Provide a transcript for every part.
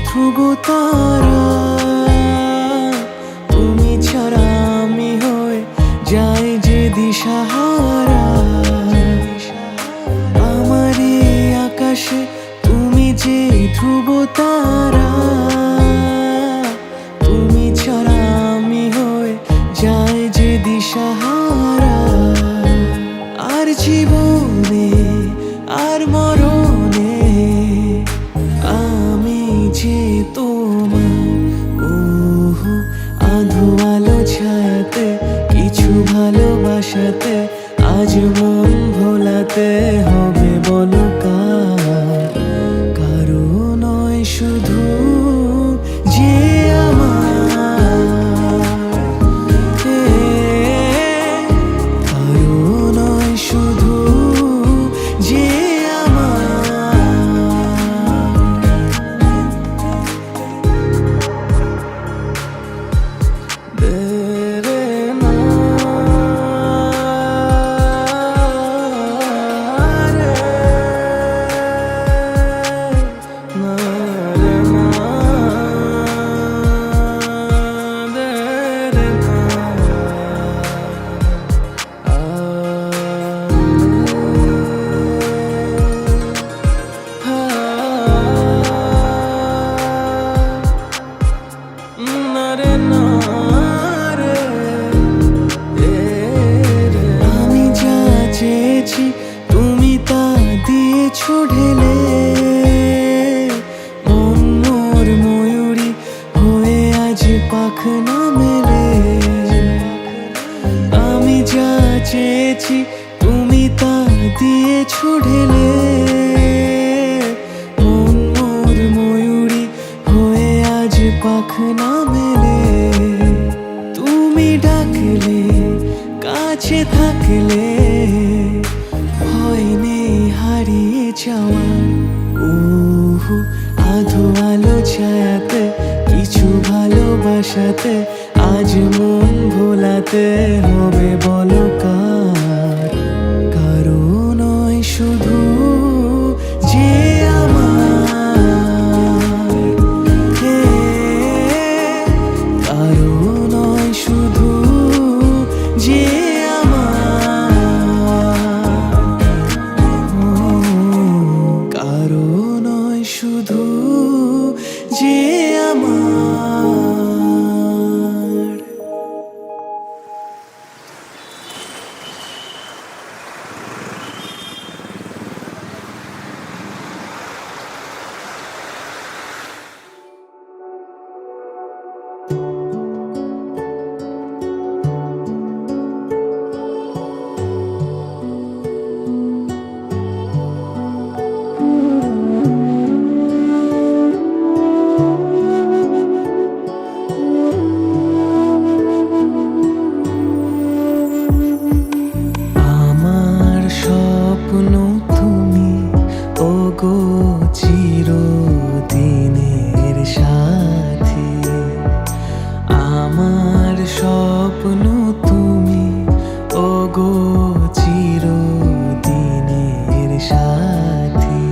ধ্রুব তারা, তুমি ছাড়া আমি হয়ে যাই যে দিশাহারা। আমার এই আকাশে তুমি যে ধ্রুব তারা, তুমি ছাড়া আমি হয়ে যাই যে দিশাহারা। আর জীবনে আর মরণে আমি যে তোমার। ওহো আধো আলো ছায়াতে কিছু ভালোবাসাতে আজ মন ভোলাতে হবে বলো কার? কারো নয় শুধু যে আমার, কারো নয় শুধু যে আমি যা চেয়েছি তুমি তা দিয়েছো ঢেলে। মন মোর ময়ূরী হয়ে আজ পাখনা মেলে। আমি যা চেয়েছি তুমি তা দিয়েছো ঢেলে। মন মোর ময়ূরী হয়ে আজ পাখনা মেলে। তুমি ডাকলে কাছে থাকলে ভয় নেই হারিয়ে যাওয়ার। ওহো আধো আলো ছায়াতে কিছু ভালোবাসাতে আজ মন ভোলাতে হবে বলো কার? কারো নয় শুধু যে আমার, কারো নয় শুধু যে কারো নয় শুধু যে আমার। স্বপ্ন তুমি ওগো চিরদিনের সাথী। আমার স্বপ্ন তুমি ওগো চিরদিনের সাথী।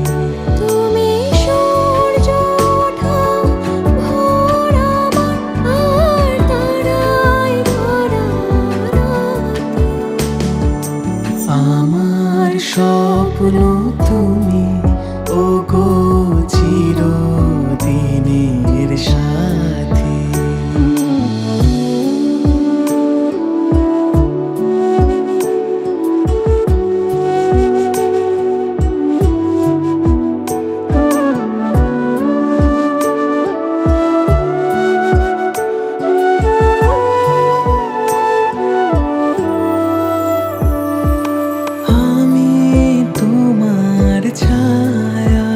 তুমি সূর্য ওঠা ভোর আমার আর তারায় ভরা রাতে। আমার স্বপ্ন তুমি ওগো চিরদিনের সাথী। আমি তোমার ছায়া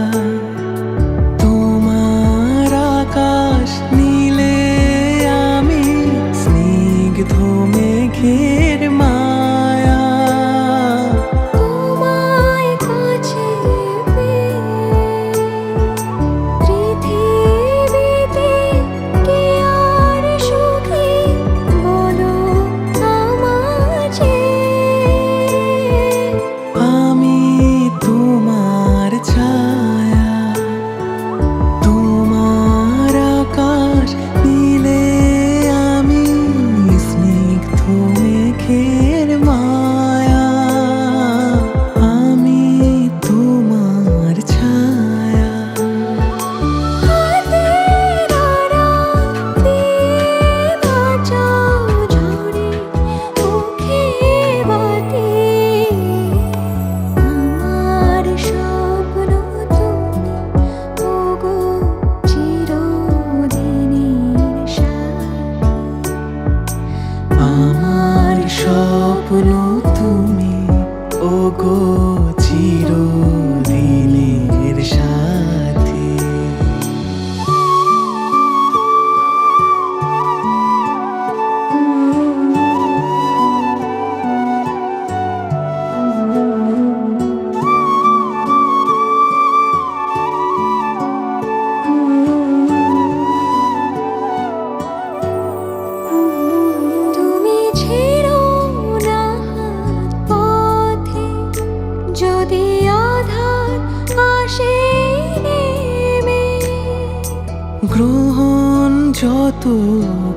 গ্রহণ যত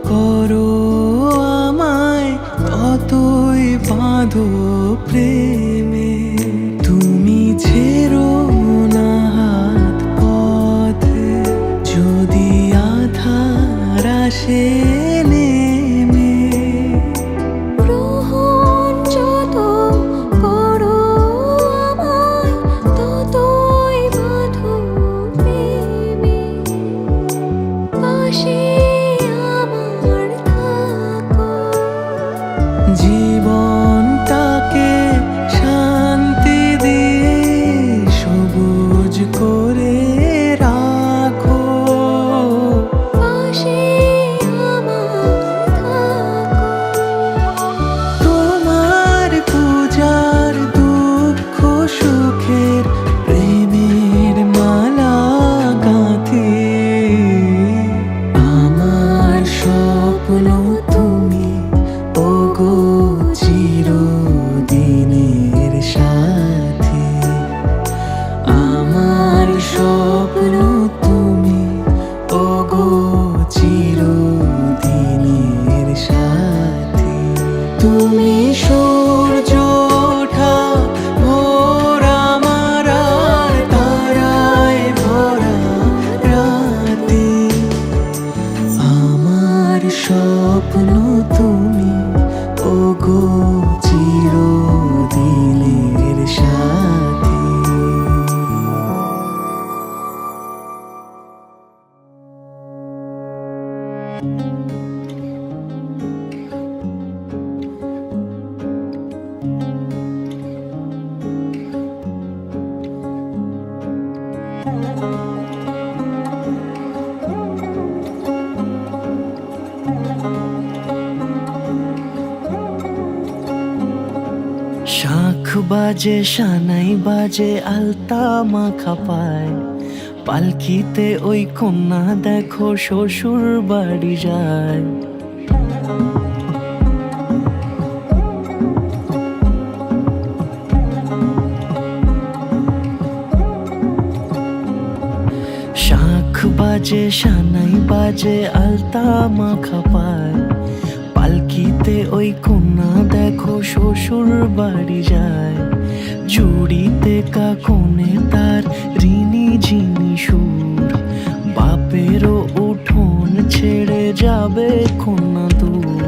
করো আমায় ততই বাঁধো প্রেমে। তুমি ছেড়ো না হাত পথে যদি আধার আসে নেমে। গ্রহণ যত করো আমায় ততই বাঁধো প্রেমে। পাশে আমার থাকো, জীবনটাকে শান্তি দিয়ে সবুজ করে রাখো। পাশে আমার থাকো। তোমার পূজার দুঃখ সুখের প্রেমের মালা গাঁথি। আমার স্বপ্ন তুমি ওগো চিরদিনের সাথী। আমার স্বপ্ন তুমি ওগো চিরদিনের সাথী। তুমি সূর্য ওঠা ভোর আমার আর তারায় ভরা রাতে। আমার স্বপ্ন তুমি ওগো চিরদিনের সাথী। শাঁখ বাজে সানাই বাজে আলতা মাখা পায়। পালকিতে ওই কন্যা দেখো শ্বশুর বাড়ি যায়। শাঁখ বাজে সানাই বাজে আলতা মাখা পায়। পালকিতে ওই কন্যা দেখো শ্বশুর বাড়ি যায়। চুড়িতে কাকনে তার ঋণী ঝিনি সুর। বাপেরও উঠোন ছেড়ে যাবে কন্যা দূর।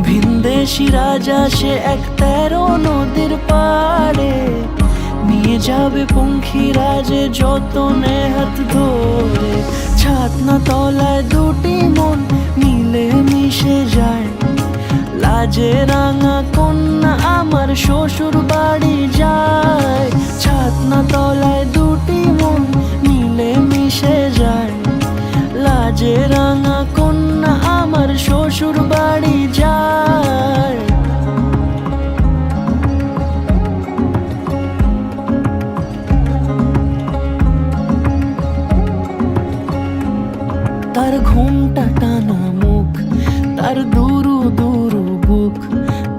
ভিনদেশি রাজা সে এক 13 নদীর পাড়ে। নিয়ে যাবে পঙ্খিরাজে যতনে হাত ধরে। ছাতনা তলায় দুটি মন মিলে মিশে যায়। লাজে রাঙা কন্যা আমার শ্বশুর বাড়ি যায়। ছাতনা তলায় দুটি মন মিলে মিশে যায়। লাজে রাঙা কন্যা আমার শ্বশুর বাড়ি যায়। তার ঘুমটা টানা মুখ, তার দুরু দুরু বুক,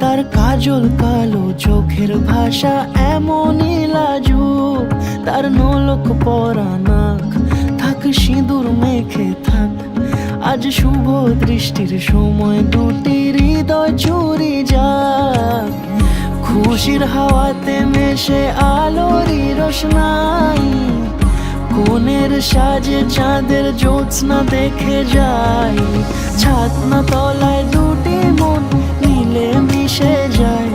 তার কাজল কালো চোখের ভাষা এমনই লাজুক। তার নোলক পরা নাক, থাক সিঁদুর মেখে থাক। আজ শুভ দৃষ্টির সময় দুটি হৃদয় চুরি যাক। খুশির হাওয়াতে মেশে আলোরই রোশনাই। কোণের সাজে চাঁদের জ্যোৎস্না দেখে যাই। ছাতনা তলায় দুটি মন মিলে মিশে যায়।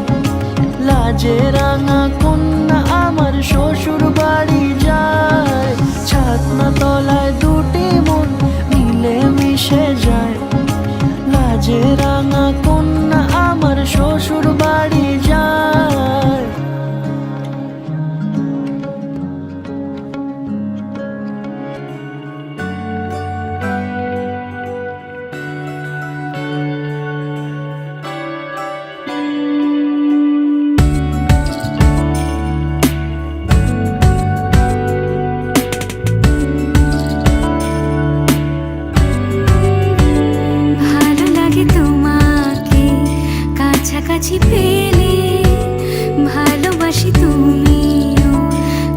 লাজে রাঙা কন্যা আমার শ্বশুর বাড়ি যায়। ছাতনা তলায় দুটি মন মিলে মিশে যায়। লাজে রাঙা কন্যা আমার শ্বশুর বাড়ি যায়। কাছাকাছি পেলে ভালোবাসি, তুমিও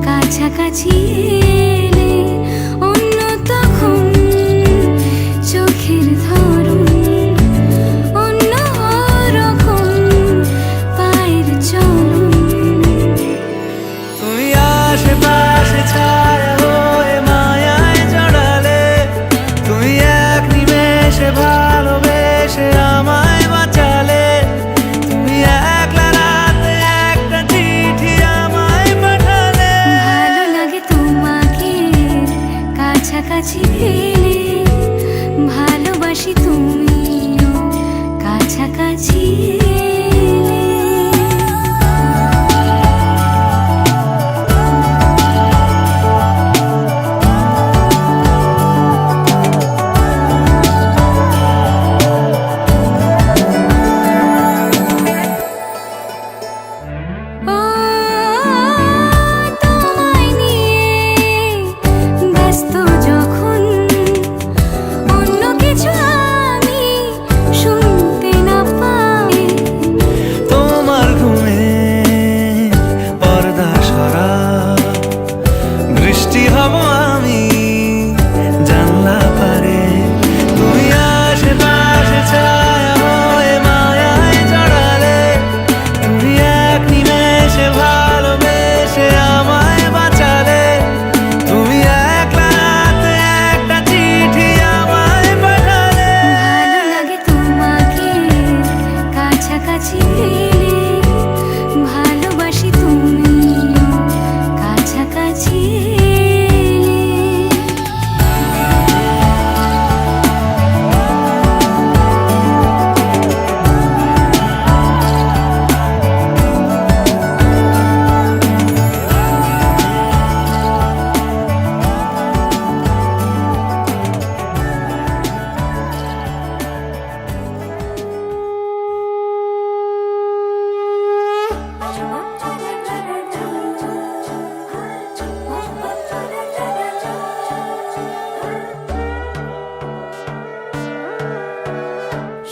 কাছাকাছি এলে অন্য তখন কাছাকাছি পেলে ভালোবাসি তুমিও কাছাকাছি এলে। তোমায় নিয়ে ব্যস্ত যখন অন্য কিছু আমি শুনতে না পাই, তোমার ঘুমে পর্দা সরা, বৃষ্টি হব আমি জানলা পারে, তুমি আশেপাশে ছায়া হয়ে মায়ায় জড়ালে, তুমি এক নিমেষে ভালোবেসে আমায় বাঁচালে, তুমি একলা হাতে একটা চিঠি আমায় পাঠালে। ভালো লাগে তোমাকে কাছাকাছি পেলে ভালোবাসি তুমিও কাছাকাছি এলে।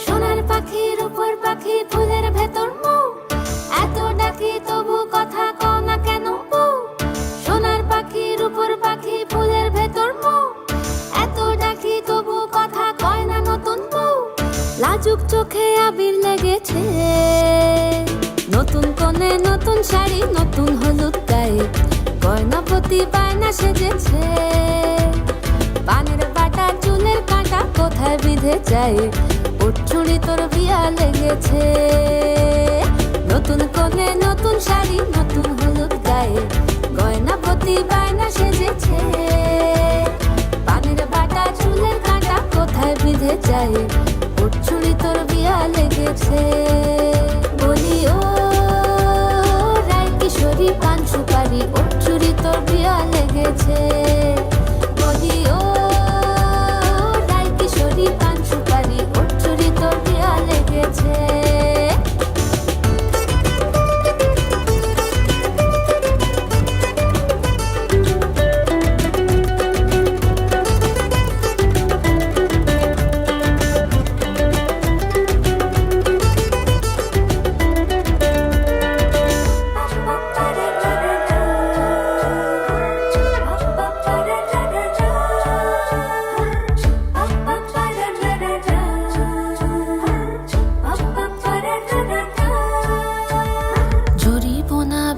সোনার পাখির উপর পাখি ফুলের ভেতর মৌ, এত ডাকি তবু কথা কও না কেন বউ। সোনার পাখির উপর পাখি ফুলের ভেতর মৌ, এত ডাকি তবু কথা কয় না নতুন বউ। লাজুক চোখে আবির লেগেছে, নতুন কোণে নতুন শাড়ি নতুন হলুদ গায়ে, গয়নাপতি বায়না সেজেছে। পানের বাটা চুলের কাঁটা কোথায় বিঁধে যায়, উঠছুড়ি তোর বিয়া লেগেছে। নতুন কোণে নতুন শাড়ি নতুন হলুদ গায়ে, গয়নাপতি বায়না সেজেছে। পানের বাটা চুলের কাঁটা কোথায় বিঁধে যায়, উঠছুড়ি তোর বিয়া লেগেছে। বলি ও রায় কিশোরী পান সুপারি, উঠছুড়ি তোর বিয়া লেগেছে। বলি ও রায় কিশোরী পান সুপারি, উঠছুড়ি তোর বিয়া লেগেছে।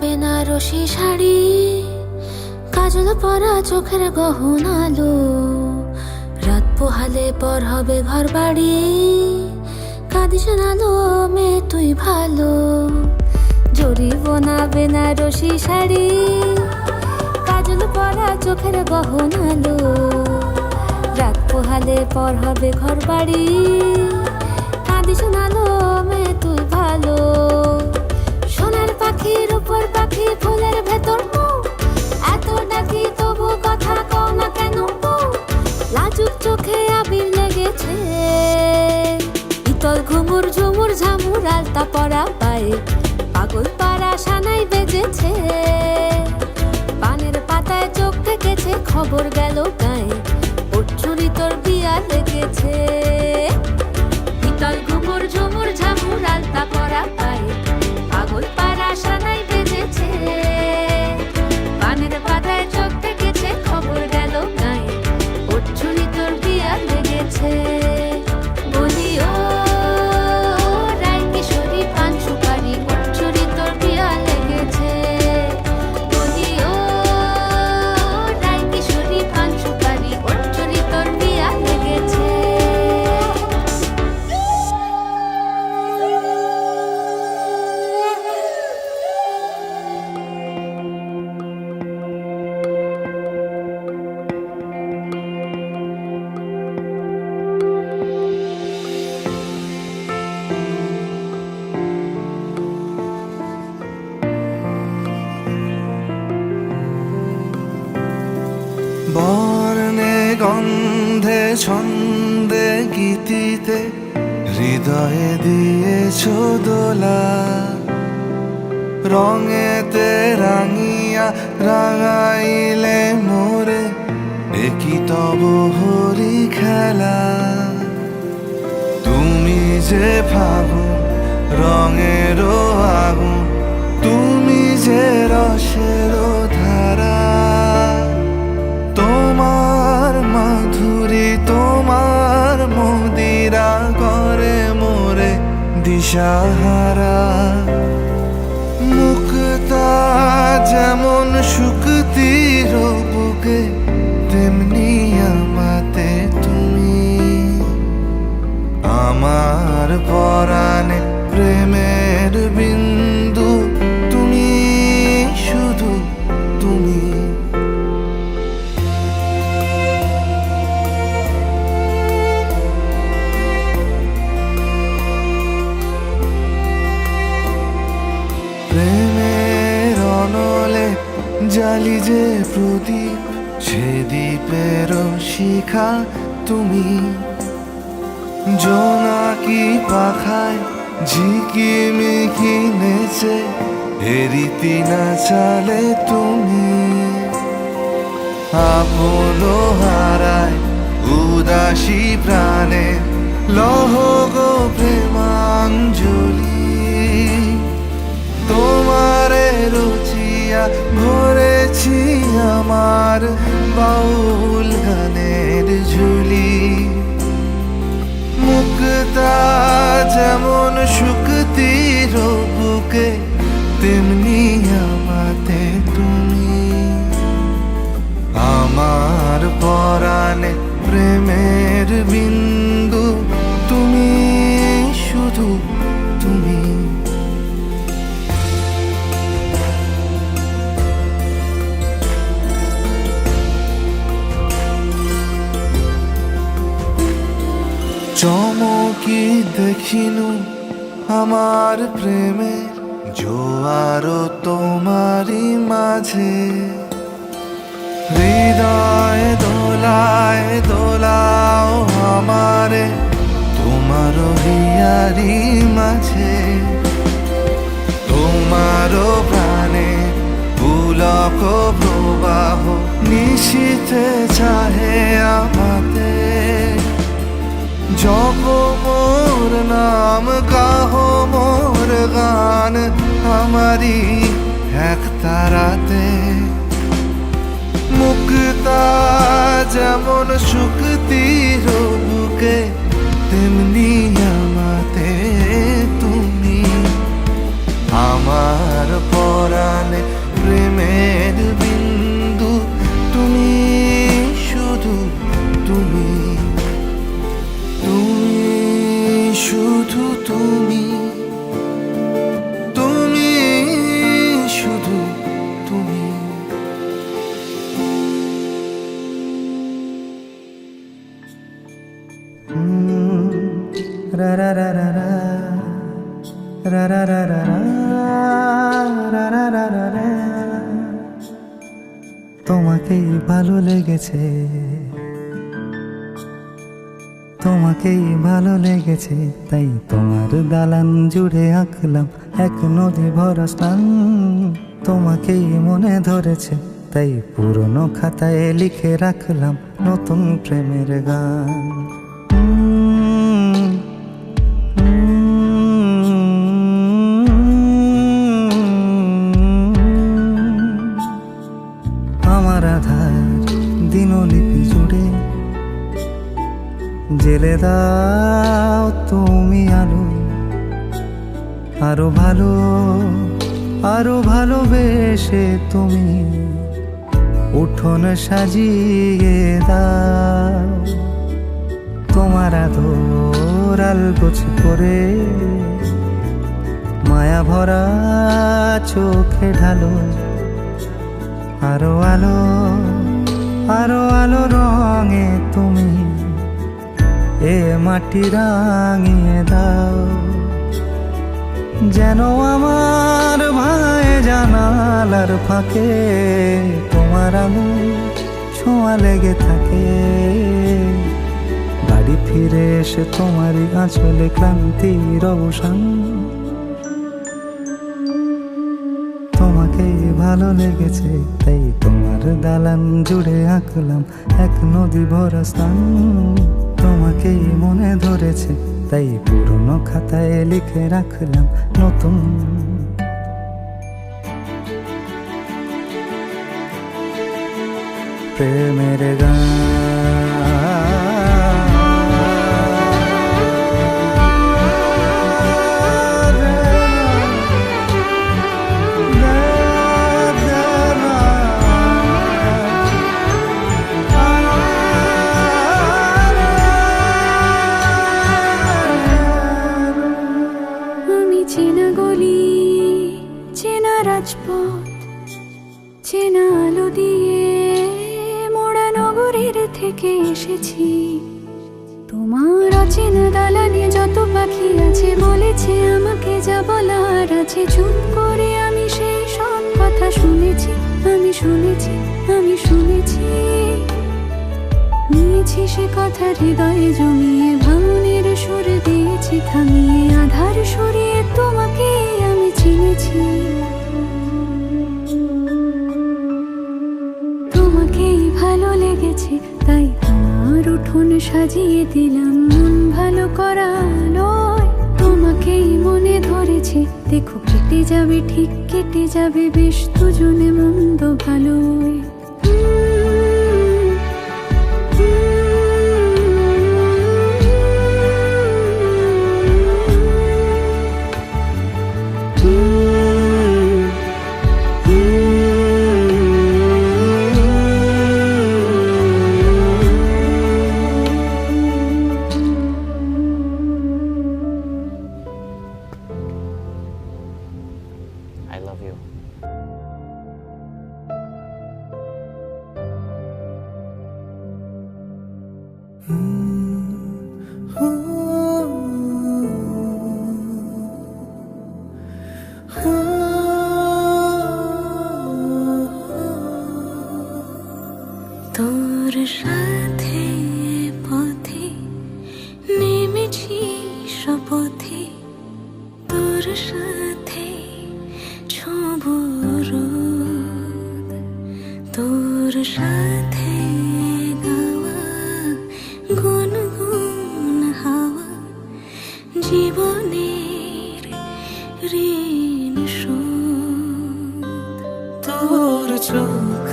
বেনারসি শাড়ি, কাজল পরা চোখের গহনালো, রাত পোহালে পর হবে ঘর বাড়ি, কাঁদিস নালো মেয়ে তুই ভালো। জরি বোনা বেনারসি শাড়ি, কাজল পরা চোখের গহনালো, রাত পোহালে পর হবে ঘর বাড়ি, কাঁদিস নালো মেয়ে তুই ভালো। সোনার পাখির উপর পাখি ফুলের ভেতর মৌ, এত ডাকি তবু কথা কও না কেন বউ। লাজুক চোখে আবির লেগেছে, ইতল ঘুমুর ঝুমুর ঝামুর আলতা পরা পায়ে, পাগল পাড়া সানাই বেজেছে। পানের পাতায় চোখ থেকেছে খবর গেল গায়ে, উঠছুরি তোর বিয়া লেগেছে। ইতল ঘুমুর ঝুমুর ঝামুর আলতা পরা পায়ে, পাগল পাড়া সানাই বেজেছে। পানের পাতায় চোখ থেকেছে খবর গেল গায়ে, উঠছুরি তোর বিয়া লেগেছে। বলি ও রায় কিশোরী পান সুপারি, উঠছুরি তোর বিয়া লেগেছে। বলি ও রায় কিশোরী পান সুপারি, উঠছুরি তোর বিয়া লেগেছে। বর্ণে গন্ধে ছন্দে গীতিতে হৃদয়ে দিয়েছ দোলা, রঙেতে রাঙিয়া রাঙাইলে মোরে, একই তব হরি খেলা। তুমি যে ফাগুন রঙেরও আগুন, তুমি যে রসেরও ধারা, তোমার মাধুরী তোমার মদিরা করে মোরে দিশাহারা। মুক্তা যেমন শুকতির বুকে, তেমনি আমাতে তুমি। আমার পরাণে প্রেমের বিন্দু, তুমি শুধু তুমি। প্রেমের অনলে জালি যে প্রদীপ, সে দ্বীপের শিখা তুমি। জোনাকি পাখায় ঝিকিমিকি নেচে, এরিতি না চালে তুমি। আপন হারায় উদাসী প্রাণে, লহ গো প্রেমাঞ্জলি। তোমারে রুচিয়া ভরেছি আমার বাউল গানের ঝুলি। মুক্তা যেমন শুকতির বুকে, তেমনি আমাতে তুমি। আমার পরাণে প্রেমের বিন্দু, তুমি শুধু তুমি। চমকি দেখিনু আমার প্রেমের জোয়ার তোমারই মাঝে। হৃদয় দোলায় দোলাও আমারে, তোমার হিয়ারি মাঝে। তোমার প্রাণে পুলক প্রবাহ, নিশীথে চাহে আমাতে। জপ মোর নাম, গাহ মোর গান, আমারি এক তারাতে। মুক্তা যেমন শুকতির বুকে, তেমনি আমাতে তুমি। আমার পরাণে প্রেমের বিন্দু, তুমি শুধু তুমি। তুমি শুধু তুমি, তুমি শুধু তুমি। রা রা রা রা রা রা রা রা রা রা রা রা রা রা। তোমাকেই ভালো লেগেছে, তোমাকেই ভালো লেগেছে, তাই তোমার দালান জুড়ে আঁকলাম এক নদী ভরা স্থান। তোমাকেই মনে ধরেছে, তাই পুরনো খাতায় লিখে রাখলাম নতুন প্রেমের গান। আমার আধার দিনলিপি জুড়ে জেলে দাও তুমি আলো। আরো ভালো, আরো ভালোবেসে তুমি উঠোন সাজিয়ে দাও। তোমার আদর আলগোছ করে মায়া ভরা চোখে ঢালো। আরো আলো, আরো আলো রঙে তুমি এ মাটি রাঙিয়ে দাও। যেন আমার ভাই জানালার ফাঁকে তোমার আলো ছোঁয়া লেগে থাকে। বাড়ি ফিরে এসে তোমারই আঁচলে ক্লান্তির অবসান। তোমাকেই ভালো লেগেছে তাই তোমার দালান জুড়ে আঁকলাম এক নদী ভরা স্থান। তোমাকেই মনে ধরেছে তাই পুরনো খাতায় লিখে রাখলাম নতুন। প্রেমের গান চেনা গলি, চেনা রাজপথ, চেনা আলো দিয়ে মোড়া নগরের থেকে এসেছি। তোমার অচেনা দালানে যত পাখি আছে বলেছে আমাকে যা বলার আছে। চুপ করে আমি সেই সব কথা শুনেছি, আমি শুনেছি, আমি শুনেছি। নিয়েছি সে কথা হৃদয়ে জমিয়ে, ভাঙনের সুর দিয়েছি থামিয়ে, আধার সরিয়ে তোমাকে আমি চিনেছি। তোমাকেই ভালো লেগেছে তাই তোমার উঠোন সাজিয়ে দিলাম মন ভালো করা নয়। তোমাকেই মনে ধরেছে দেখো কেটে যাবে, ঠিক কেটে যাবে বেশ দুজনে মন্দ ভালোই। I love you. তোর সাথে পথে নেমেছি শপথে, তোর সাথে ছোঁব রোদ, তোর সাথে গাওয়া গুনগুন হাওয়া, জীবনের ঋণ শোধ। তোর চোখ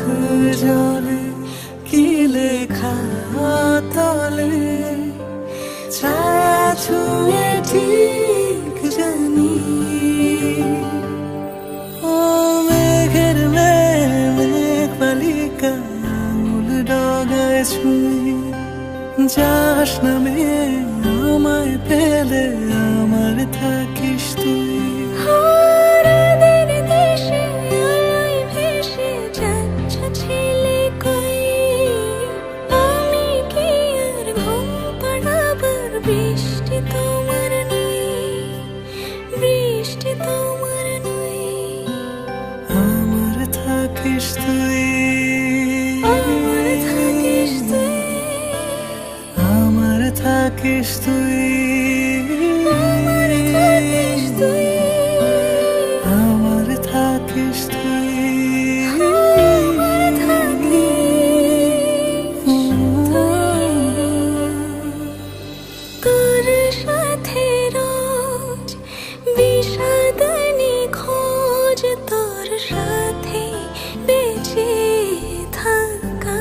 জলে কি লেখা তলে, ছায়া ছুঁয়ে ঠিক জানি। ও মেঘের মেঘ বালিকা আঙুল ডগায় ছুঁয়ে, যাস নামে আমায় পেলে আমার থাকিস তুই। বৃষ্টি তোমার নই, বৃষ্টি তোমার নই, আমার থাকিস তুই, আমার থাকিস তুই, আমার থাকিস তুই, আমার থাকিস তুই, আমার থাকিস তুই, আমার থাকিস তুই। তোর সাথে রোজ বিষাদ নিখোঁজ, তোর সাথে বেঁচে থাকা।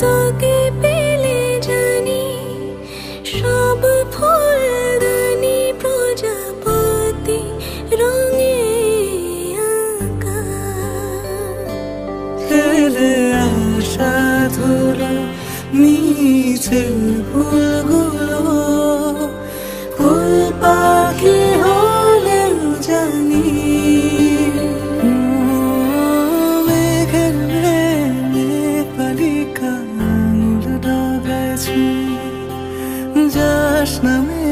তোকে পেলে জানি সব ফুলদানি প্রজাপতি রঙে আঁকা। ফেলে আসা ধুলো নিচে ফুলগুলো, ফুল পাখি হলেও জানি। মেঘের মেঘ বালিকা আঙুল ডগায় ছুঁয়ে, যাস নামে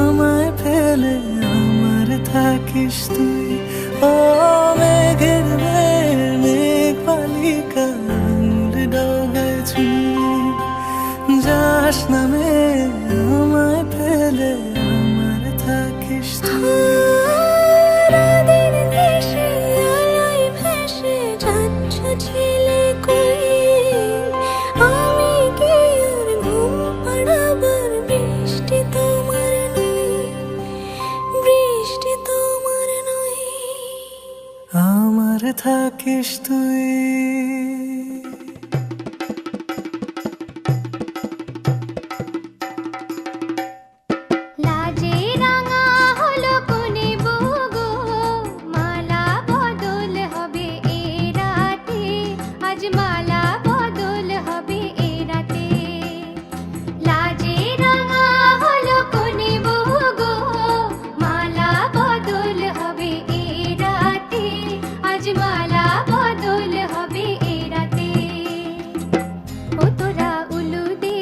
আমায় ফেলে আমার থাকিস তুই। ও মেঘের মেঘ নামে আমায় ফেলে আমার থাকিস তুই। রাতের দেশে আলোয় ভেসে যাচ্ছ ছেলে কই, আমি কি আর ঘুম পাড়াবার বৃষ্টি তোমার নই, বৃষ্টি তোমার নই। আমার থাকিস তুই। লাজে রাঙা হলো কোনে বগো, মালা বদল হবে এ রাতে, আজ মালা বদল হবে এ রাতে। লাজে রাঙা হলো কোনে বগো, মালা বদল হবে এ রাতে, আজ মালা বদল হবে এ রাতে। ও তোরা উলু দে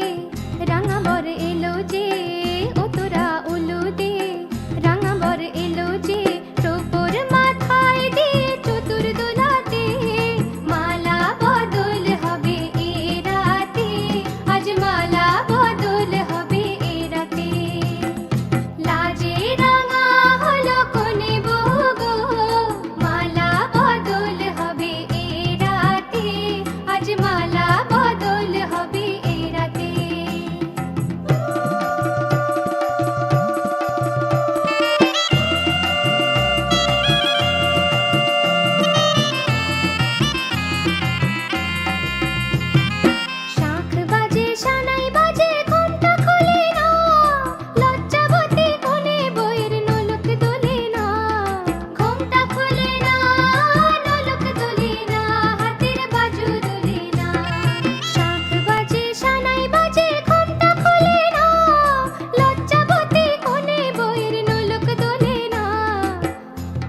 রাঙা বর এলো যে, ও তোরা উলু দে রাঙা বর এলো যে, টোপর মাথায় দিয়ে চতুর দোলাতে, মালা বদল হবে এ রাতে, আজ মালা বদল হবে এ রাতে। লাজে রাঙা হলো কোনে বগো, মালা বদল হবে এ রাতে, আজ মালা বদল হবে এ রাতে। শাঁখ বাজে সানাই বাজে ঘন্টা খোলে না, লজ্জাবতী কোনে বইয়ের নোলক দোলে না, ঘোমটা খোলে না, নোলক দোলে না, হাতের বাজু দোলে না। শাঁখ বাজে সানাই বাজে ঘন্টা খোলে না, লজ্জাবতী কোনে বইয়ের নোলক দোলে না।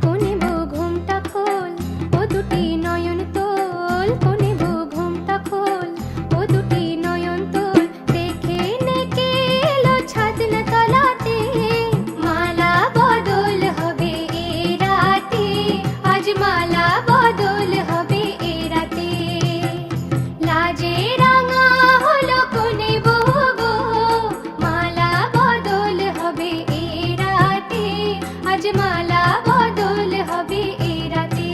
কোনে বউ ঘোমটা খোল, ও দুটি নয়ন তোল, কোনে বউ ঘোমটা খোল, ও দুটি নয়ন তোল, দেখে নেকে এলো ছাদনা তলাতে, মালা বদল হবে এ রাতে, আজ মালা বদল হবে এ রাতে। লাজে রাঙা হলো কোনে বগো, মালা বদল হবে এ রাতে, আজ মালা বদল হবে এ রাতে।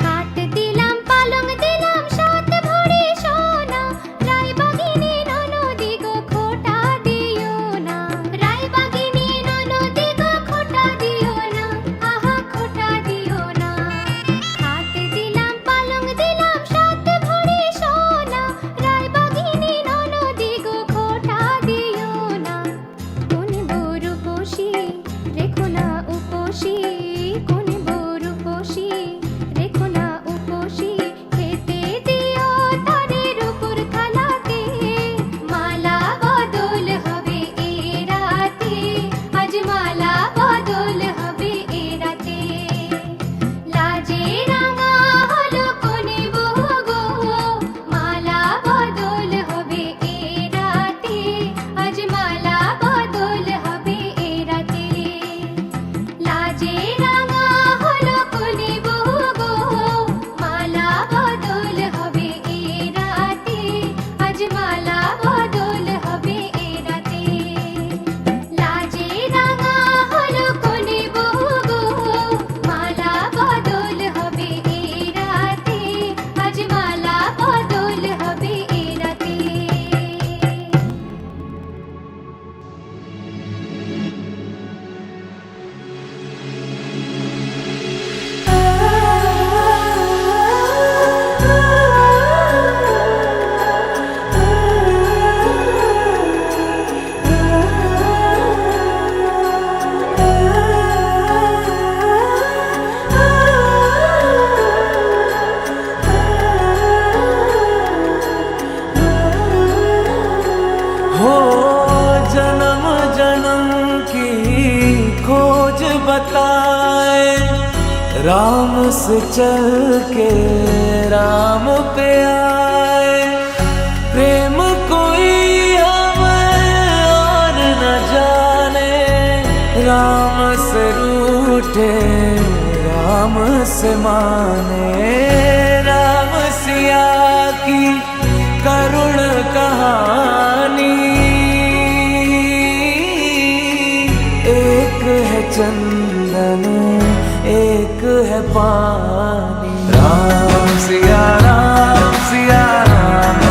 খাট দিলাম পালং দিলাম সাত ভরি সোনা, রায়বাগিনী ননদি গো খোটা দিও না, রায়বাগিনী ননদি গো খোটা দিও না, আহা খোটা দিও না। খাট দিলাম পালং দিলাম সাত ভরি সোনা, রায়বাগিনী ননদি গো খোটা দিও না। কোনে বউ রূপসী রেখো না উপসী, কোনে বউ রূপসী রেখো না উপসী, খেতে দিও তারের উপর থালাতে, মালা বদল হবে এ রাতে, আজ মালা বদল হবে এ রাতে। লাজে রাঙা হলো কোনে বগো, মালা বদল হবে এ রাতে, আজ মালা বদল হবে এ রাতে। লাজে রাঙা হলো কোনে বগো, মালা বদল হবে এ রাতে, আজ মালা বদল হবে এ রাতে। লাজে রাঙা হলো কোনে বগো, মালা বদল হবে এ রাতে, আজ মালা বদল হবে এ রাতে। हो जन्म जन्म की खोज बताए, राम से चल के राम पे आए। प्रेम कोई हमें और न जाने, मुझे राम से माने, राम सिया की करुण कहानी। एक है चंदन एक है पानी, राम सिया राम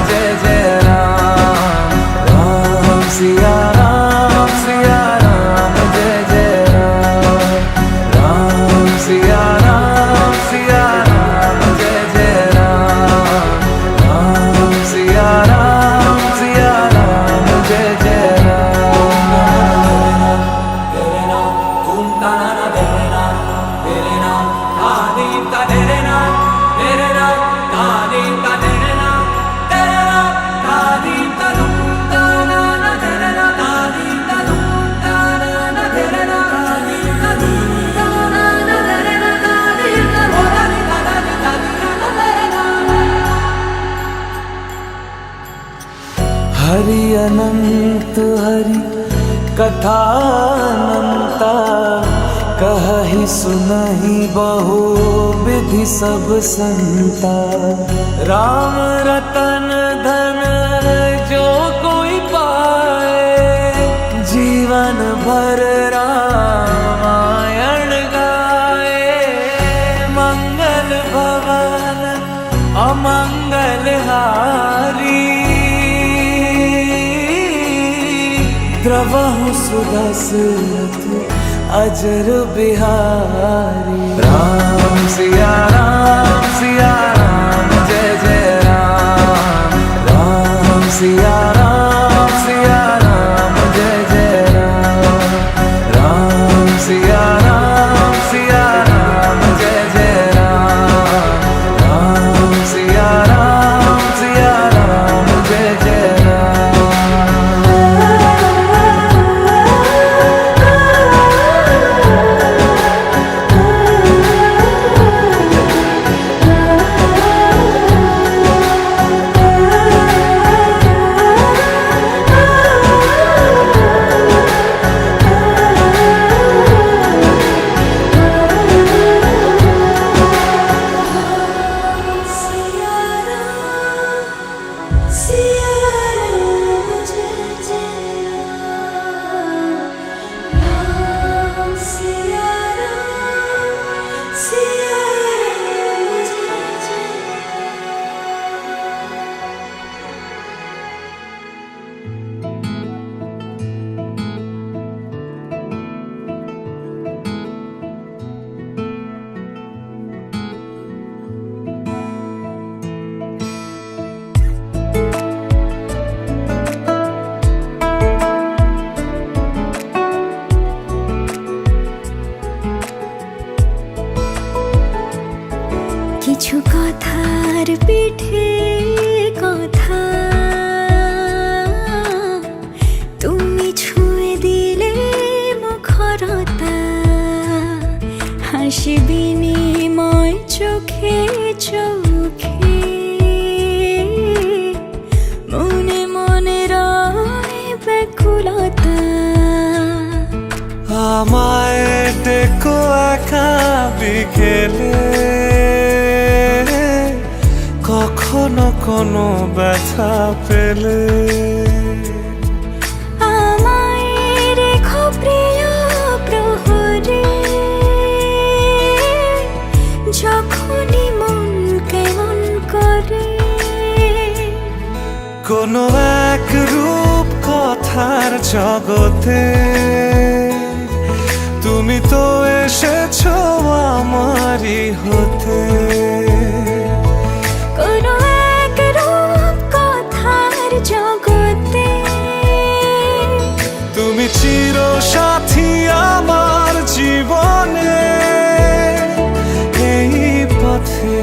जय जय राम, राम सिया राम जय जय राम, राम सिया राम जय जय राम, राम सिया राम जय जय राम। तेरे नाम ओम ताना तेरे नाम आदि का तेरे नाम आदि का तेरे नाम आदि का तुम ताना तेरे नाम आदि का तुम ताना तेरे नाम आदि का तुम ताना तेरे नाम आदि का तेरे नाम। हरि अनंत हरि कथा अनंता, कहि सुनहि बहु विधि सब संता। राम रतन धन जो कोई पाए, जीवन भर रामायण गाए। मंगल भवन अमंगल हारी, द्रवहु सुदशरथ अजर बिहारी। राम सिया राम जय जय राम, राम सिया राम जय जय राम, राम सिया राम जय जय राम, राम सिया राम जय जय राम। কিছু কথার পিঠে কথা, তুমি ছুঁয়ে দিলে মুখরতা। হাসি বিনিময় চোখে চোখে, মনে মনে রয় ব্যাকুলতা। আমায় দেখো একা বিকেলে, কখনো কোনো ব্যথা পেলে। আমায় রেখো প্রিয় প্রহরে, যখনই মন কেমন করে। কোনো এক রূপ কথার জগতে, তুমি তো এসেছো আমারই হতে। কোনো এক রূপ কথার জগতে, তুমি চির সাথী আমার জীবনে এই পথে।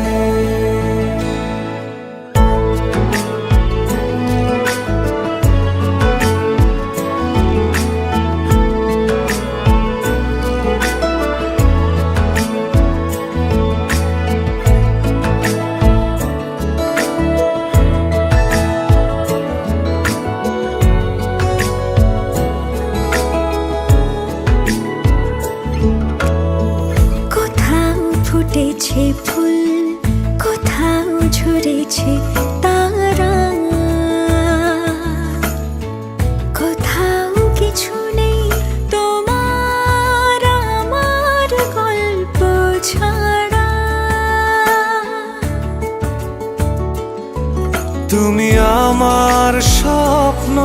আমার স্বপ্ন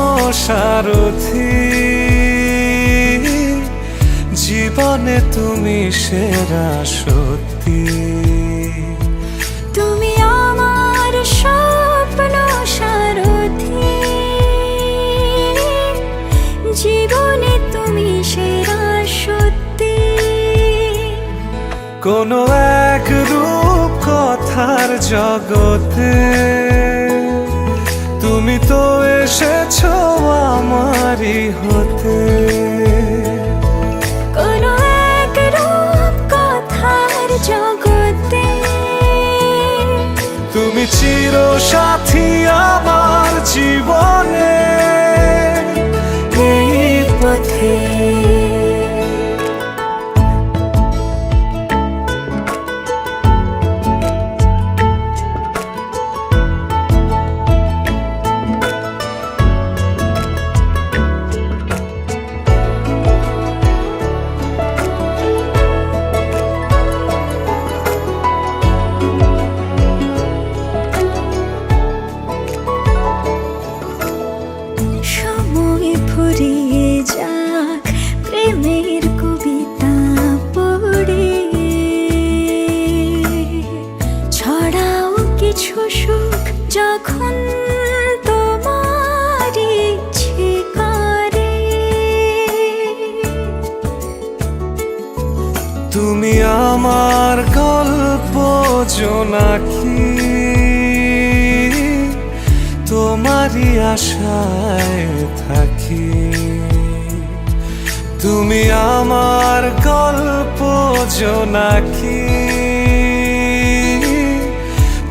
সারথি, জীবনে তুমি সেরা সত্যি। তুমি আমার স্বপ্ন সারথি, জীবনে তুমি সেরা সত্যি। কোনো এক রূপ কথার জগতে তুমি তো এসেছো আমারই হতে। কোনো এক রূপ কথার জগতে তুমি চির সাথী আমার জীবনে এই পথে। সময় ফুরিয়ে যাক প্রেমের কবিতা পড়ে, ছড়াও কিছু সুখ যখন তোমার ইচ্ছে করে। তুমি আমার গল্প জোনাকি, তোমারই আশায় থাকি। তুমি আমার গল্প জোনাকি,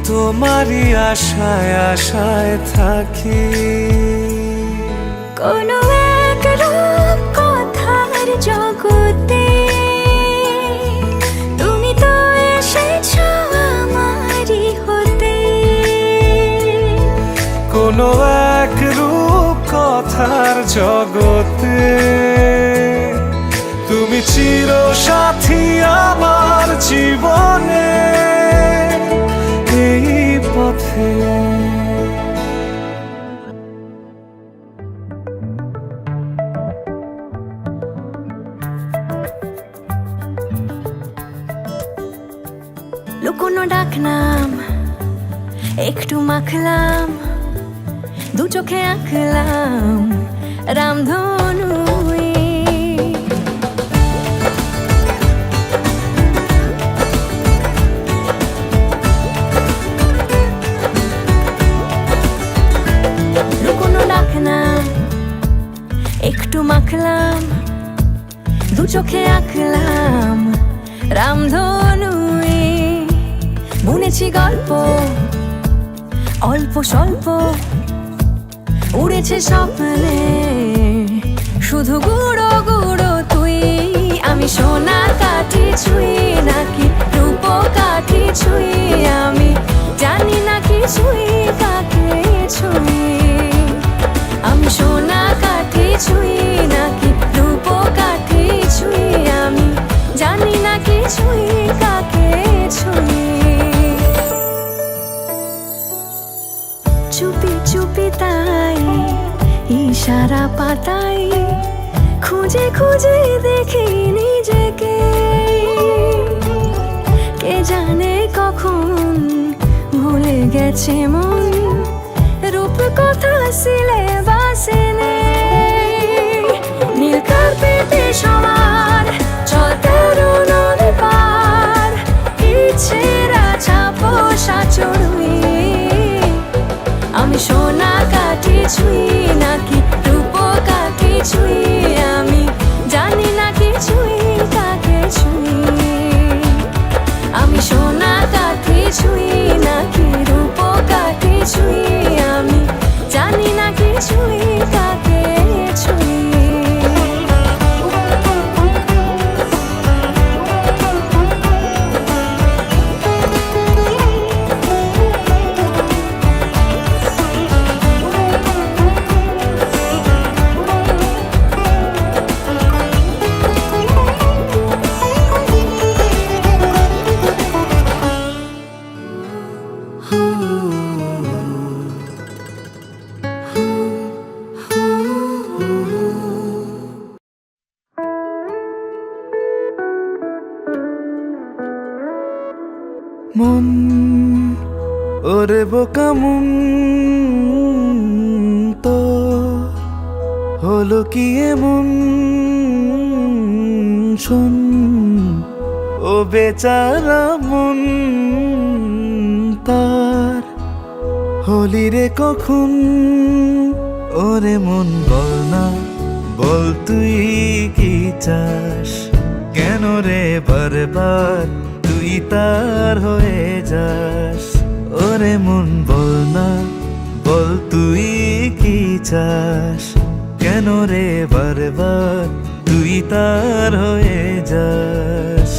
তোমারই আশায় আশায় থাকি। কোনো এক রূপ কথার জগতে তুমি তো এসেছো আমারই হতে। কোনো এক রূপ কথার জগতে তুমি চির সাথী আমার জীবনে এই পথে। লুকোনো ডাকনাম একটু মাখলাম, দু চোখে আঁকলাম রামধনু। লুকোনো ডাকনাম একটু মাখলাম, দু চোখে আঁকলাম রামধনু। বুনেছি গল্প অল্প স্বল্প, উড়েছে স্বপ্নে শুধু গুঁড়ো গুঁড়ো তুই। আমি সোনা কাঠি ছুঁই নাকি রূপ কাঠি ছুঁই, আমি জানি না কিছুই কাকে ছুঁই। আমি সোনা কাঠি ছুঁই নাকি রূপ কাঠি ছুঁই, আমি জানি না কিছুই কাকে ছুঁই। চুপি চুপি তাই ইশারা পাতাই, খুঁজে খুঁজে দেখি নিজেকে। কে জানে কখন ভুলে গেছে মন, রূপ কথা সিলেবাসে নেই। নীল কার্পেটে সবার চলতে নদী পার, ইচ্ছেরা ছাপোষা চড়ুই। আমি সোনা কাঠি ছুঁই নাকি রূপ কাঠি ছুঁই, আমি জানি না কিছুই কাকে ছুঁই। আমি সোনা কাঠি ছুঁই নাকি রূপ কাঠি ছুঁই, আমি জানি না কিছুই কাকে ছুঁই। ওরে বোকা মন তো হলো কি এমন, শোন ও বেচারা মন তার হলি রে কখন। ওরে মন বল না, বল তুই কি চাস, কেন রে বারবার তুই তার হয়ে যাস। ওরে মন বল না, বল তুই কি চাস, কেন রে বারবার তুই তার হয়ে যাস।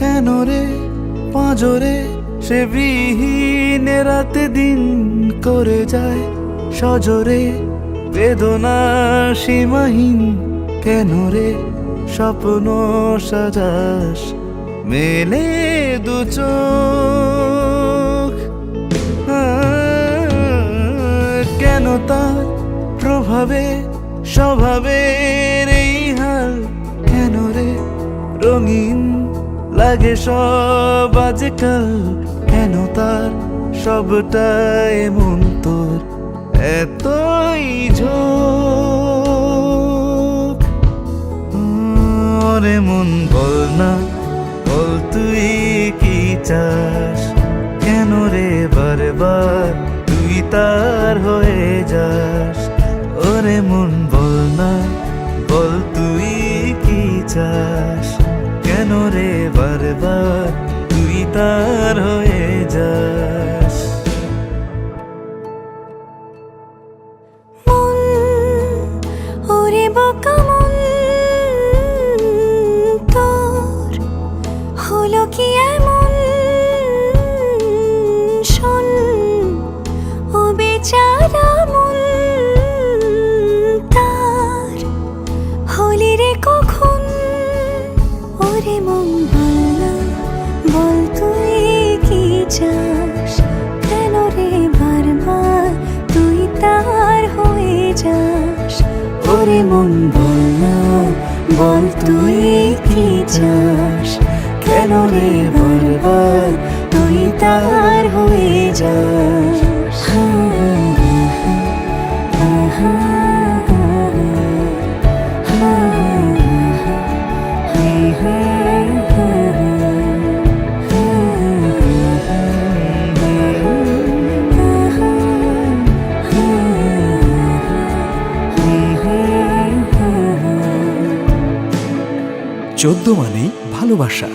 কেন রে পাঁজরে সে বিহীনে রাতে দিন করে যায় সজরে, বেদনা সীমাহীন কেন রে স্বপ্ন সাজাস মেলে দু চোখ। কেন তার প্রভাবে স্বভাবের এই হাল, কেন রে রঙিন লাগে সব আজকাল, কেন তার সবটাই মন তোর এতই ঝোঁক। ওরে মন বল না, বল তুই কি চাস, কেন রে বারবার তুই তার হয়ে যাস। ওরে মন বল না, বল তুই কি চাস, কেন রে বারবার তুই তার হয়ে যাস। ওরে বোকা মন তোর হলো কি এমন, শোন ও বেচারা মন তার হলি রে কখন। ওরে মন বল না, বল তুই কি চাস, কেন রে বারবার তুই তার হয়ে যাস। ওরে মন বল না, বল তুই কি চাস, কেন রে বারবার তুই তার হয়ে যাস। চোদ্দ মানেই ভালোবাসা।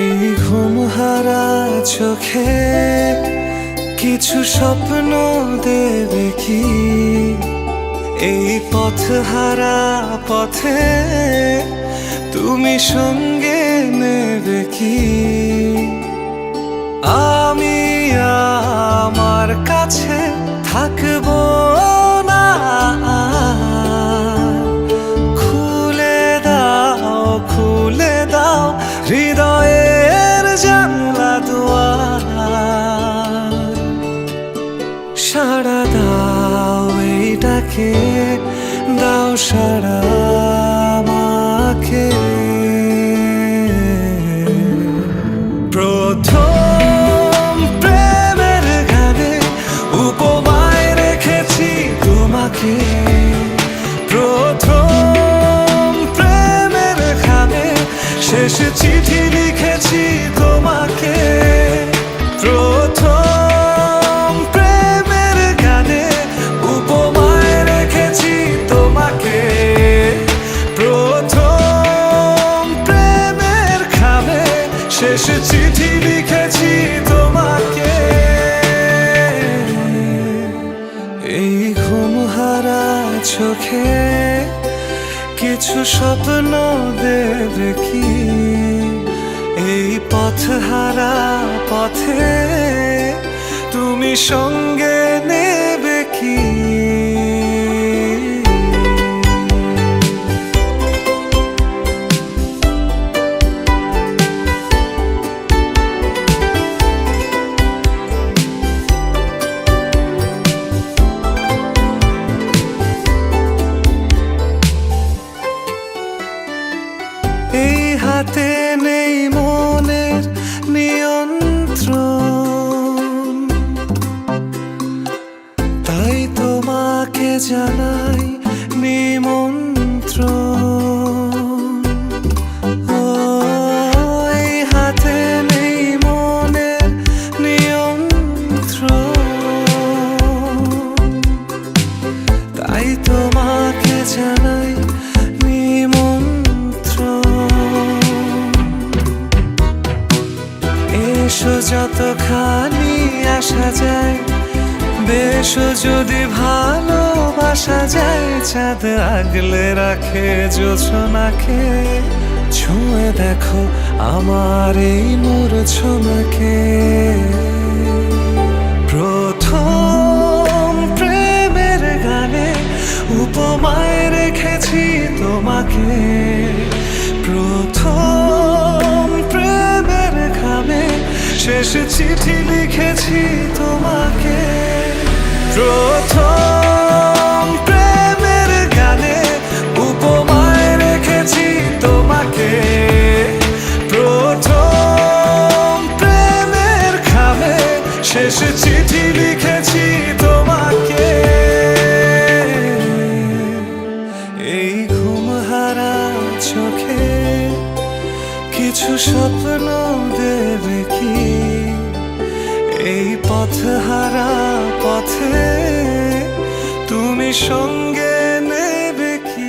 এই ঘুমহারা চোখে কিছু স্বপ্ন দেবে কি, এই পথহারা পথে তুমি সঙ্গে নেবে কি। আমি আমার কাছে থাকবো না, খুলে দাও খুলে দাও হৃদয়ের জানলা দুয়ার। সাড়া দাও এই ডাকে, দাও সাড়া আমাকে। প্রথম প্রেমের গানে উপমায় রেখেছি তোমাকে, প্রথম প্রেমের গানে শেষ চিঠি লিখেছি তোমাকে। প্রথম প্রেমের গানে উপমায় রেখেছি তোমাকে, প্রথম প্রেমের খামে শেষ চিঠি লিখেছি তোমাকে। ঘুমহারা চোখে কিছু স্বপ্ন দেবে কি? এই পথহারা পথে তুমি সঙ্গে নেবে কি? এই হাতে নেই মনের নিয়ন্ত্রণ, তাই তোমাকে জানাই নিমন্ত্রণ। ও, এই হাতে নেই মনের নিয়ন্ত্রণ, তাই তোমাকে জানাই এসো যতখানি আসা যায়, বেশো যদি ভালোবাসা যায়। চাঁদ আগলে রাখে জোছনাকে, ছুঁয়ে দেখো আমার এই মূর্ছনাকে। প্রথম প্রেমের গানে উপমায় রেখেছি তোমাকে, প্রথম প্রেমের ঘামে শেষ চিঠি লিখেছি তোমাকে। প্রথম প্রেমের গানে উপমায় রেখেছি তোমাকে, প্রথম প্রেমের ঘামে শেষ চিঠি লিখেছি তোমাকে। এই ঘুমহারা চোখে কিছু স্বপ্ন দেবে কি? এই পথহারা পথে তুমি সঙ্গে নেবে কি?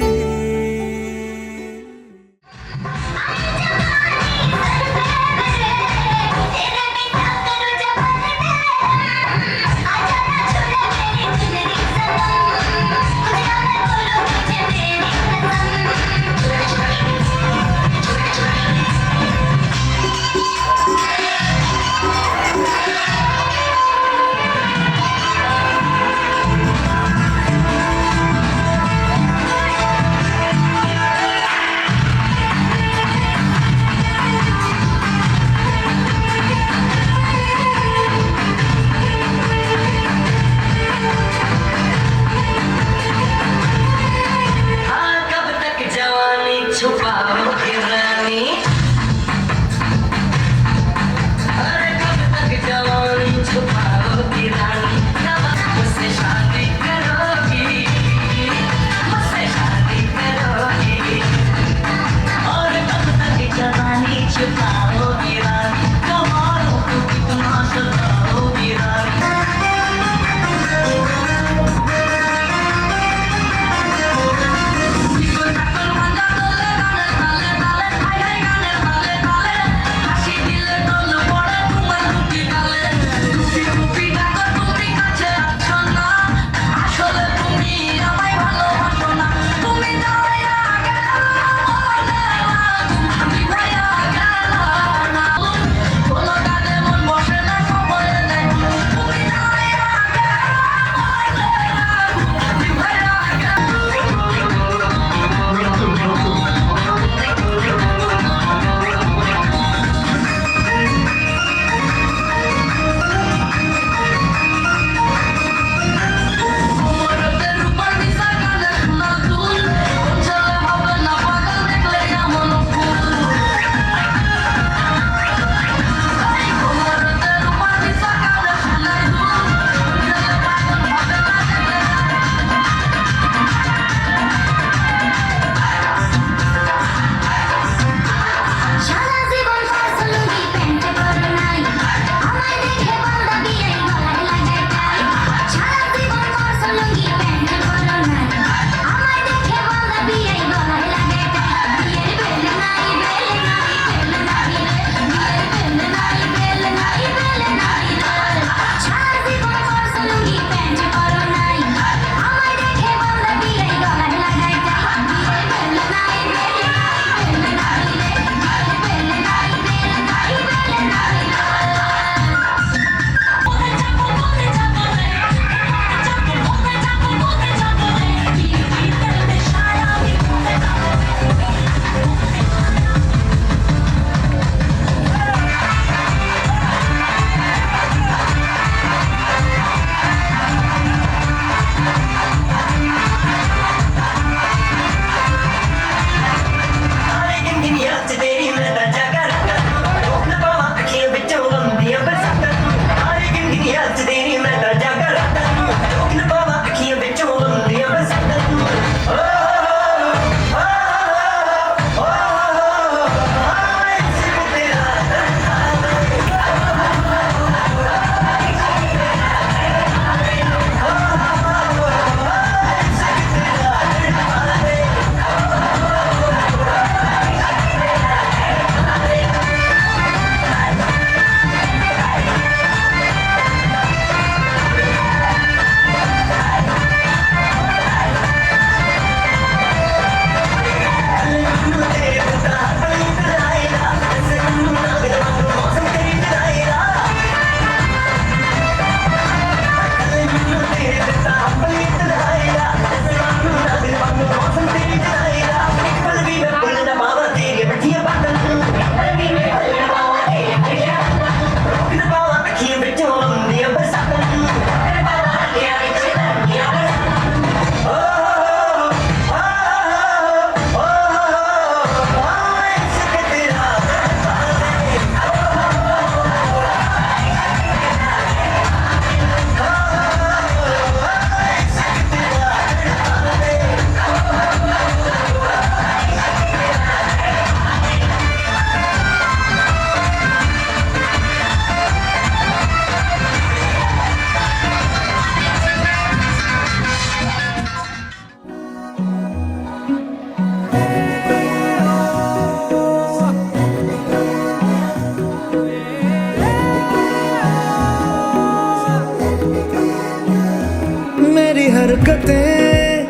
हरकतें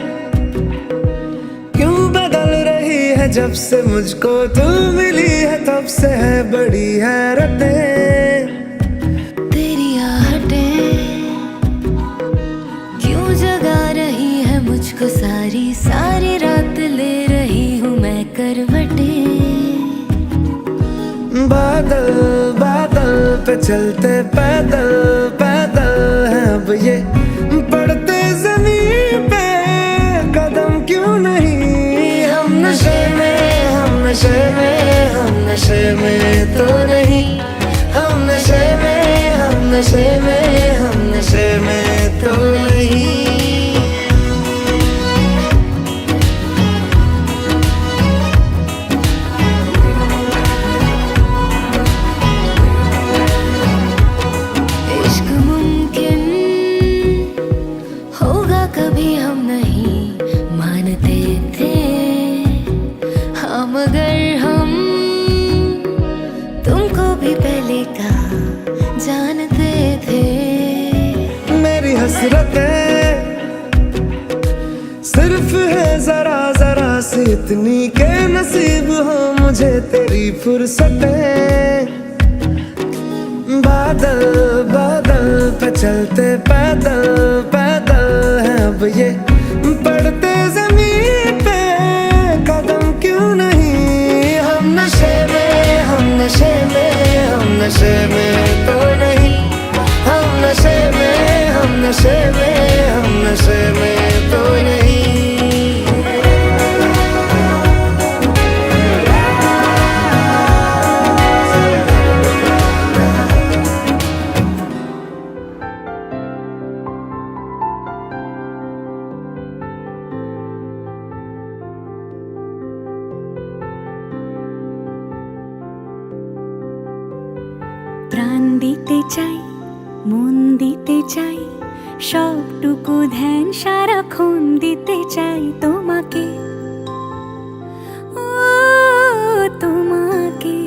क्यों बदल रही है जब से मुझको तू मिली है तब से है बड़ी हैरतें तेरी आहटें क्यों जगा रही है मुझको सारी सारी रात ले रही हूँ मैं करवटें बादल बादल पे चलते पैदल पैदल है अब ये पड़ते जमीन पे कदम क्यों नहीं हम नशे में हम नशे में हम नशे में तो नहीं हम नशे में हम नशे में हम नशे में तो नहीं इश्क मुमकिन होगा कभी हम नहीं मानते थे हाँ मगर हम तुमको भी पहले का जानते थे मेरी हसरतें सिर्फ है जरा जरा सी इतनी के नसीब हो मुझे तेरी फुर्सतें बादल बादल पे चलते पैदल पैदल है अब ये पड़ते जमीन पे कदम क्यों नहीं हम नशे में हम नशे में हम नशे में तो नहीं हम नशे में हम नशे में हम नशे में तो नहीं প্রাণ দিতে চাই মন দিতে চাই সবটুকু ধ্যান সারাক্ষণ দিতে চাই তোমাকে ও তোমাকে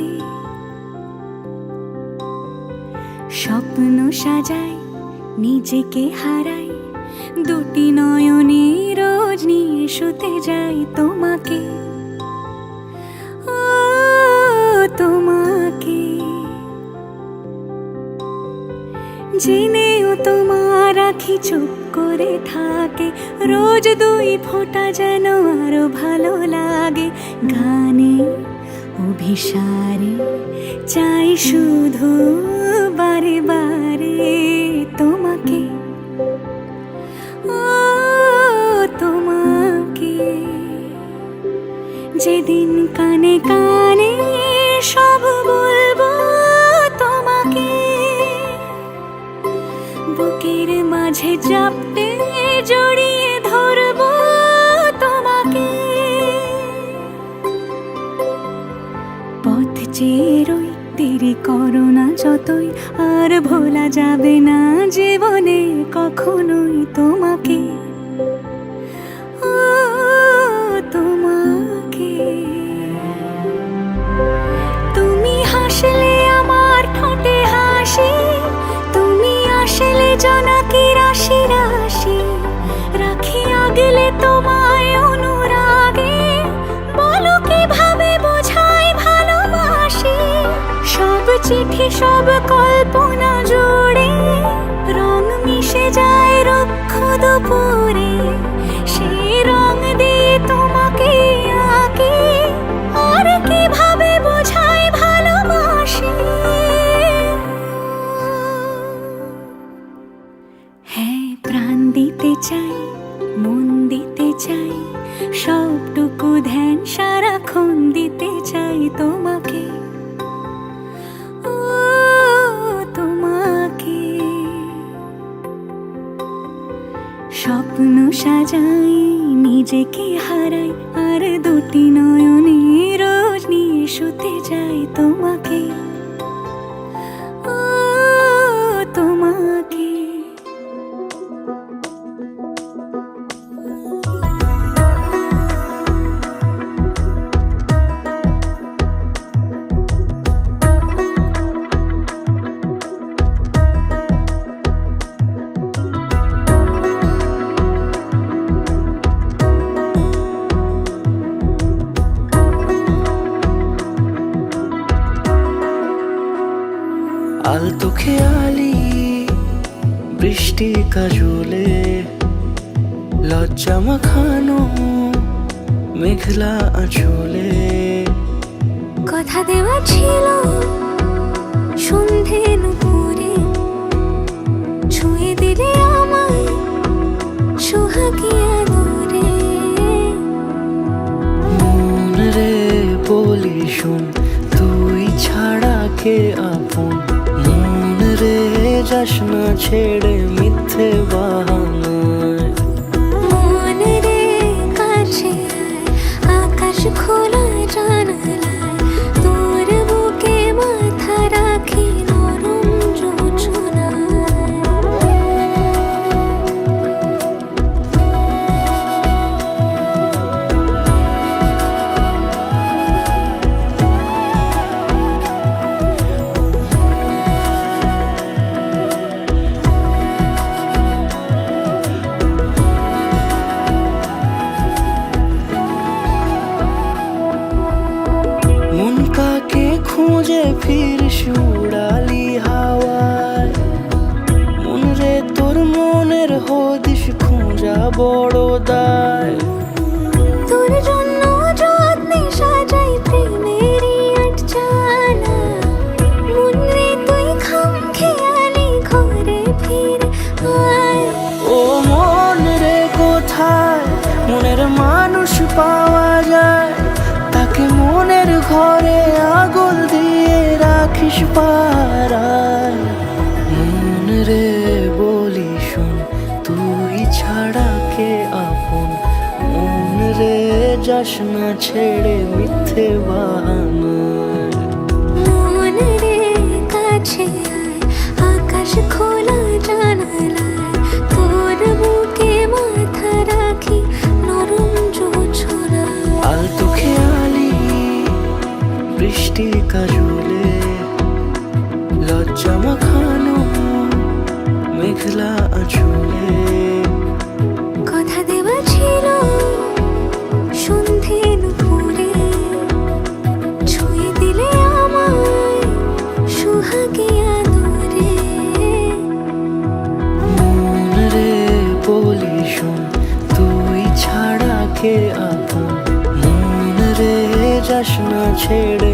স্বপ্ন সাজাই নিজেকে হারাই দুটি নয়নে রোজ নিয়ে শুতে যাই তোমাকে ও তোমাকে জেনেও তোমার আখি চুপ করে থাকে রোজ দুই ফোঁটা যেন আরো ভালো লাগে গানে অভিসারে চাই শুধু বারে বারে তোমাকে ও তোমাকে যেদিন কানে কানে সব বলবো তোমাকে বুকের মাঝে চাপতে জড়িয়ে ধরবো তোমাকে পথ চেয়ে রই দেরি করো না যতই আর ভোলা যাবে না জীবনে কখনোই তোমাকে ও তোমাকে তুমি হাসলে আমার ঠোঁটে হাসি তুমি আসলে জোনাকি রাশি রাশি রাখি আগলে তোমায় অনুরাগে বলো কিভাবে বোঝাই ভালোবাসি সব চিঠি সব কল্পনা জুড়ে রং মিশে যায় রুক্ষ দুপুরে সেই রং দিয়ে তোমাকে আঁকি আর কিভাবে বোঝাই ভালোবাসি হ্যাঁ প্রাণ দিতে চাই মন দিতে চাই সবটুকু ধ্যান সারাক্ষণ দিতে চাই তোমাকে ও তোমাকে স্বপ্ন সাজাই নিজেকে হারাই আর দুটি নয়নে রোজ নিয়ে শুতে যাই তোমাকে ও তোমাকে কাজলে লজ্জা মাখানো মেঘলা আঁচলে কথা দেওয়া ছিল সন্ধে নুপুরে, ছুঁয়ে দিলে আমায় সোহাগী আদরে। মন রে বলি শোন, তুই ছাড়া কে আপন? মন রে যাস না ছেড়ে মিথ্যে বাহানায়। মন রে কাছে আয়, আকাশ খোলা জানালায়, তোর বুকে মাথা রাখি নরম যোছনায়। মন কাকে খুঁজে ফিরিস উড়ালি হাওয়ায়। মন রে তোর মনের হদিস খুঁজা বড় দায়। তোর জন্য যত্নে সাজাই প্রেমেরই আটচালা, মন রে তুই খামখেয়ালি ঘরে ফিরে আয়। ও মন রে কোথায় মনের মানুষ পাওয়া যায়? তাকে মনের ঘরে আগুন দিয়ে রাখিস পাড়ায়। মন রে বলি শোন, তুই ছাড়া কে আপন? মন রে যাস না ছেড়ে মিথ্যে বাহানায়। মন রে কাছে আয়, আকাশ খোলা জানালায়, তোর বুকে মাথা রাখি নরম যোছনায়। আলতো খেয়ালি বৃষ্টি কাজলে লজ্জা মাখানো মেঘলা আঁচলে কথা দেওয়া ছিল সন্ধে নুপুরে, ছুঁয়ে দিলে আমায় সোহাগী আদরে। মন রে বলি শোন, তুই ছাড়া কে আপন? মন রে যাস না ছেড়ে